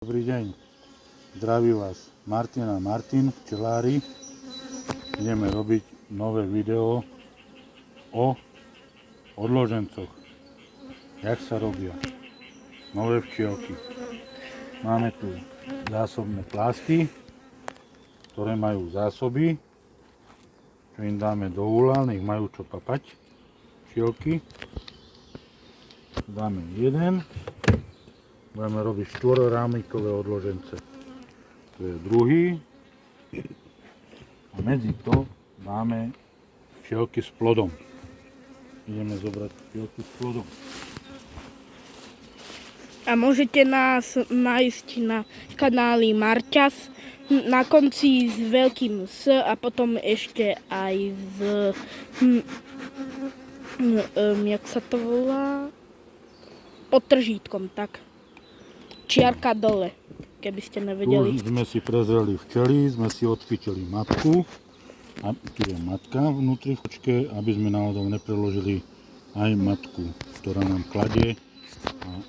Dobrý deň, zdraví vás Martin a Martin, včelári. Ideme robiť nové video o odložencoch, jak sa robia nové včielky. Máme tu zásobné plasty, ktoré majú zásoby, čo im dáme do úla, nech majú čo papať včielky. Dáme jeden. Budeme robiť štvorrámikové odložence. To je druhý. A medzi to dáme včielky s plodom. Ideme zobrať včielky s plodom. A môžete nás nájsť na kanáli Marťas na konci s veľkým S a potom ešte aj s jak sa to volá? Podtržítkom, tak. Čiarka dole, keby ste nevedeli. Tu sme si prezreli včely, sme si odfičili matku. A tu je matka vnútri v kočke, aby sme náhodou nepreložili aj matku, ktorá nám kladie. A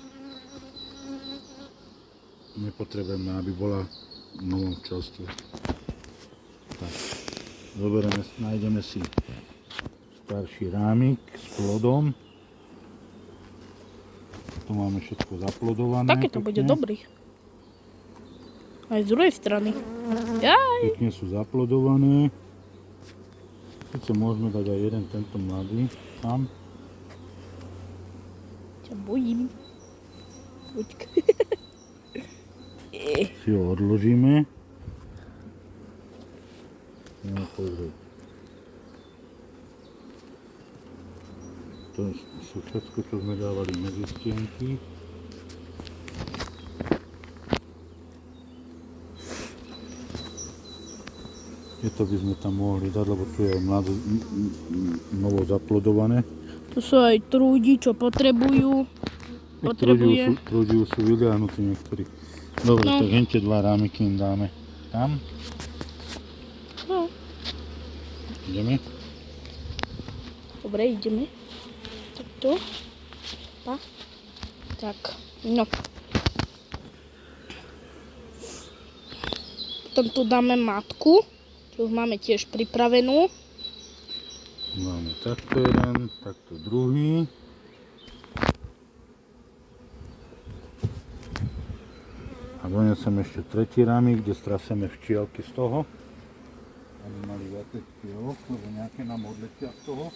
nepotrebujeme, aby bola v novom včelstve. Tak, zoberieme, nájdeme si starší rámik s plodom. Tu máme všetko zaplodované. Také to bude dobrý. Aj z druhej strany. Jaj. Pekne sú zaplodované. Sice môžeme dať aj jeden tento mladý tam. Ťa bojím. Počkaj. Si ho odložíme. No, pozrieť. To sú všetko, čo sme dávali medzi stienky. To by sme tam mohli dať, lebo tu je mladé, novo zaplodované. Tu sú aj trúdi, čo potrebujú. Trúdiu sú vyliahnutí niektorí. Dobre, no. Tak hentie dva rámiky im dáme tam. No. Ideme? Dobre, ideme. Tu. Tak, no. Potom tu dáme matku, čo už máme tiež pripravenú. Máme takto jeden, takto druhý. A donesem ešte tretí rámik, kde straseme včielky z toho. Aby mali viacej včielok, lebo nejaké nám odletia z toho.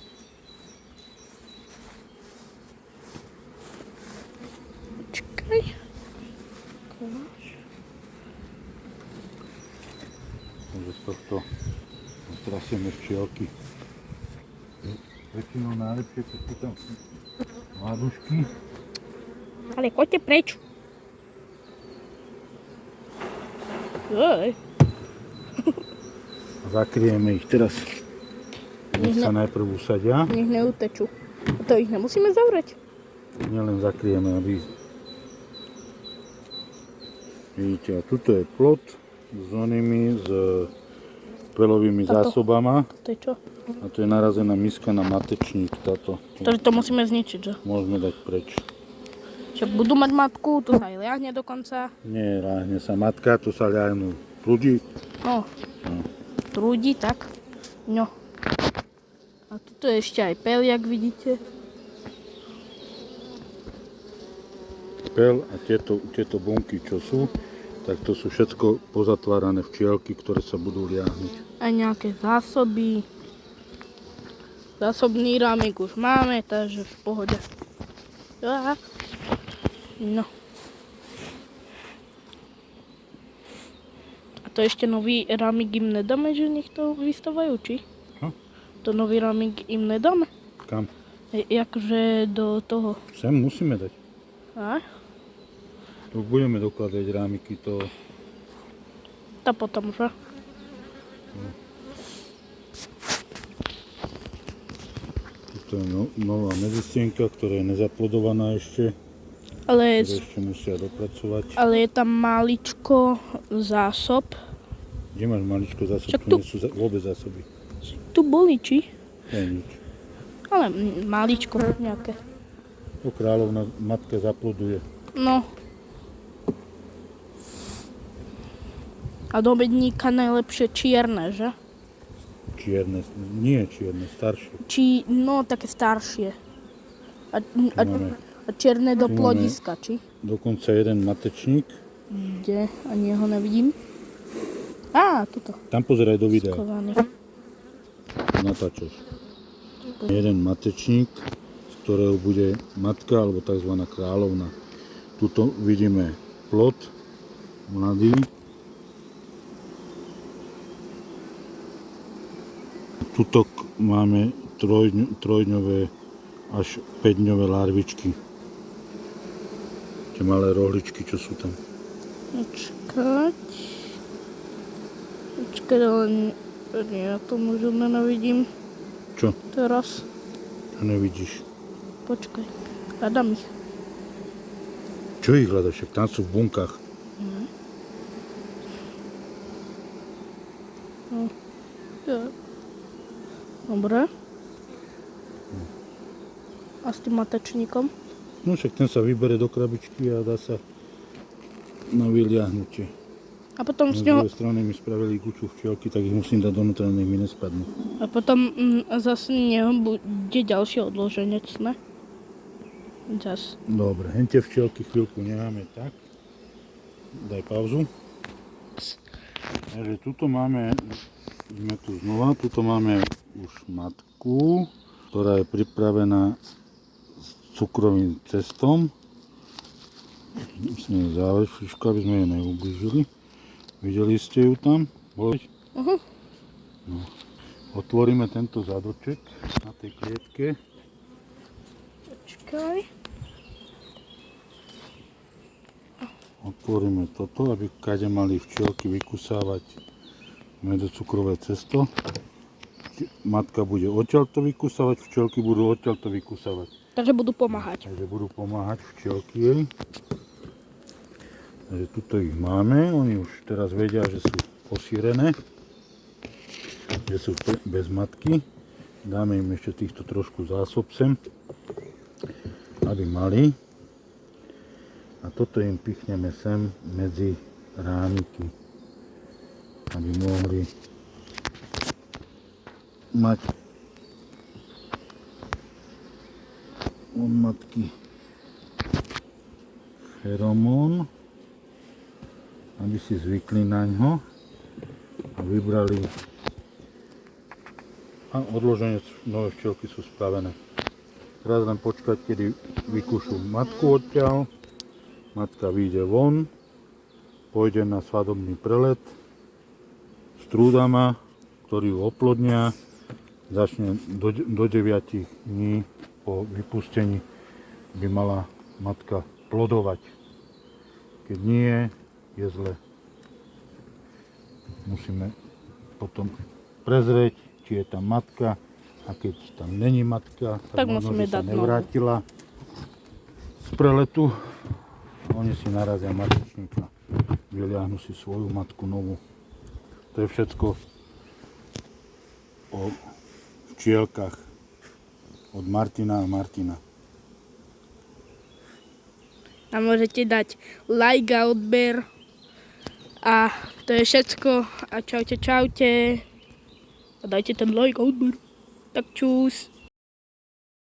Počkaj. Takže z tohto strasieme včielky. Väčšinou najlepšie, keď sú tam mladušky. Ale choďte preč. A zakryjeme ich teraz. Nech sa najprv usadia. Nech neutečú. A to ich nemusíme zavrieť. Nielen zakryjeme, aby... Vidíte, a tuto je plot s onými, s pelovými zásobama. To je čo? A to je narazená miska na matečník táto. Takže to musíme zničiť, že? Môžeme dať preč. Však budú mať matku, tu sa aj ľahne dokonca. Nie, ľahne sa matka, tu sa ľahnú prúdi. No. Trúdi, tak. No. A tuto je ešte aj pel, jak vidíte. Pel a tieto bunky, čo sú, tak to sú všetko pozatvárané včielky, ktoré sa budú liahnuť. Aj nejaké zásoby. Zásobný rámik už máme, takže v pohode. No. A to ešte nový rámik im nedáme, že nech to vystavajú, či? To nový rámik im nedáme? Kam? Jakže do toho. Sem musíme dať. A? Tu budeme dokladať rámiky, to... To potom, že? Tuto je nová medzistienka, ktorá je nezaplodovaná ešte. Ale ešte musia dopracovať. Ale je tam maličko zásob. Kde máš maličko zásob? Však tu nie sú vôbec zásoby. Tu boli, či? Nie, nič. Ale maličko nejaké. To kráľovná matka zaploduje. No. A do medníka najlepšie čierne, že? Čierne, nie čierne, staršie. No, také staršie. A Máme. čierne do Tu máme. plodiska, či? Dokonca jeden matečník. Kde? Ani ho nevidím. Á, tuto. Tam pozeraj do videa, Skovaný. natáčaš. Jeden matečník, z ktorého bude matka alebo tzv. Kráľovna. Tuto vidíme plod, mladý. Tuto máme trojdňové až 5-dňové larvičky. Tie malé rohličky, čo sú tam. Počkať, ale ja to možno nenavidím Čo? teraz. Čo nevidíš? Počkaj, hľadám ich. Čo ich hľadaš? Však tam sú v bunkách. Dobre. A s tým matečníkom? No však ten sa vybere do krabičky a dá sa na vyliahnutie. A potom Z z neho... druhej strany mi spravili kuču včielky, tak ich musím dať donútra, nech mi nespadnú. A potom zase neho bude ďalší odloženec, ne? Zas. Dobre, hente včielky chvíľku necháme tak. Daj pauzu. Takže tuto máme, sme tu znova, tuto máme už matku, ktorá je pripravená s cukrovým cestom. Musíme zavrieť frišku, aby sme jej neublížili. Videli ste ju tam? No. Otvoríme tento zadoček na tej klietke. Počkaj. Otvoríme toto, aby kade mali včielky vykusávať medocukrové cesto. Matka bude odtiaľto vykusávať, včielky budú odtiaľto vykusávať. Takže budú pomáhať. Takže budú pomáhať včielky jej. Takže tuto ich máme, oni už teraz vedia, že sú posírené, že sú bez matky. Dáme im ešte týchto trošku zásob sem, aby mali. A toto im pichneme sem medzi rámiky, aby mohli mať od matky feromón, aby si zvykli na ňo a vybrali. A odloženec, nové včielky sú spravené. Teraz len počkať, kedy vykúšu matku odtiaľ. Matka vyjde von, pôjde na svadobný prelet s trúdama, ktorí ju oplodnia. Začne do 9 dní po vypustení by mala matka plodovať. Keď nie, je zle. Musíme potom prezrieť, či je tam matka, a keď tam není matka, tak možno, musíme že sa dať nevrátila z preletu. Oni si narazia matečníka, vyliahnu si svoju matku novú. To je všetko o včielkach od Martina a Martina. A môžete dať like a odber. A to je všetko. A čaute, čaute. A dajte ten like a odber. Tak čus.